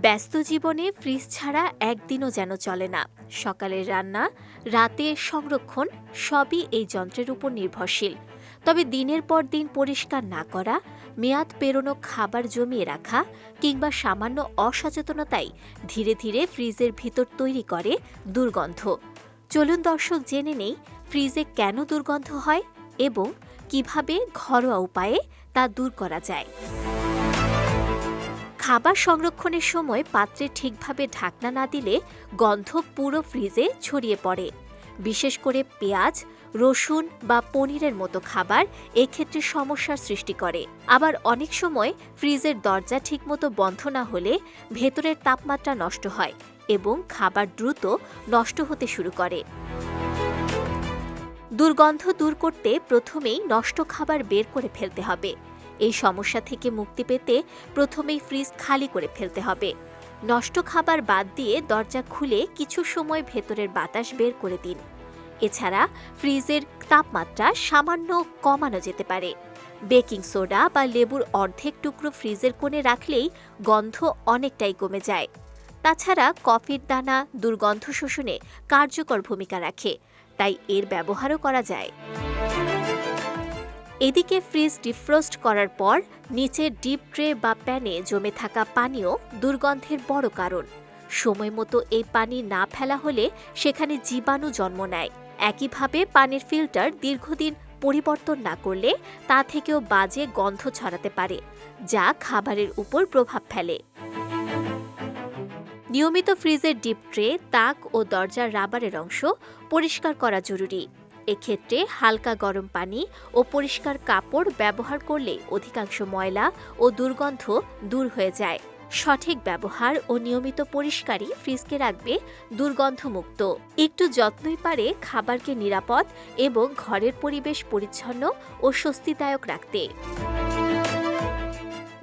ব্যস্ত জীবনে ফ্রিজ ছাড়া একদিনও যেন চলে না। সকালের রান্না, রাতের সংরক্ষণ সবই এই যন্ত্রের উপর নির্ভরশীল। তবে দিনের পর দিন পরিষ্কার না করা, মেয়াদ পেরোনো খাবার জমিয়ে রাখা কিংবা সামান্য অসচেতনতাই ধীরে ধীরে ফ্রিজের ভিতর তৈরি করে দুর্গন্ধ। চলুন দর্শক জেনে নেই ফ্রিজে কেন দুর্গন্ধ হয় এবং কিভাবে ঘরোয়া উপায়ে তা দূর করা যায়। খাবার সংরক্ষণের সময় পাত্রে ঠিকভাবে ঢাকনা না দিলে গন্ধ পুরো ফ্রিজে ছড়িয়ে পড়ে। বিশেষ করে পেঁয়াজ, রসুন বা পনিরের মতো খাবার এক্ষেত্রে সমস্যার সৃষ্টি করে। আবার অনেক সময় ফ্রিজের দরজা ঠিকমতো বন্ধ না হলে ভেতরের তাপমাত্রা নষ্ট হয় এবং খাবার দ্রুত নষ্ট হতে শুরু করে। দুর্গন্ধ দূর করতে প্রথমেই নষ্ট খাবার বের করে ফেলতে হবে। এই সমস্যা থেকে মুক্তি পেতে প্রথমেই ফ্রিজ খালি করে ফেলতে হবে। নষ্ট খাবার বাদ দিয়ে দরজা খুলে কিছু সময় ভেতরের বাতাস বের করে দিন। এছাড়া ফ্রিজের তাপমাত্রা সামান্য কমানো যেতে পারে। বেকিং সোডা বা লেবুর অর্ধেক টুকরো ফ্রিজের কোণে রাখলেই গন্ধ অনেকটাই কমে যায়। তাছাড়া কফির দানা দুর্গন্ধ শোষণে কার্যকর ভূমিকা রাখে, তাই এর ব্যবহারও করা যায়। এদিকে ফ্রিজ ডিফ্রস্ট করার পর নিচে ডিপ ট্রে বা প্যানে জমে থাকা পানিও দুর্গন্ধের বড় কারণ। সময় মতো এই পানি না ফেলা হলে সেখানে জীবাণু জন্ম নেয়। একইভাবে পানির ফিল্টার দীর্ঘদিন পরিবর্তন না করলে তা থেকেও বাজে গন্ধ ছড়াতে পারে, যা খাবারের উপর প্রভাব ফেলে। নিয়মিত ফ্রিজের ডিপ ট্রে, তাক ও দরজার রাবারের অংশ পরিষ্কার করা জরুরি। এক্ষেত্রে হালকা গরম পানি ও পরিষ্কার কাপড় ব্যবহার করলে অধিকাংশ ময়লা ও দুর্গন্ধ দূর হয়ে যায়। সঠিক ব্যবহার ও নিয়মিত পরিষ্কারই ফ্রিজকে রাখবে দুর্গন্ধমুক্ত। একটু যত্নই পারে খাবারকে নিরাপদ এবং ঘরের পরিবেশ পরিচ্ছন্ন ও স্বস্তিদায়ক রাখতে।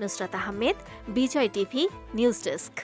নুসরাত আহমেদ, বিজয় টিভি, নিউজ ডেস্ক।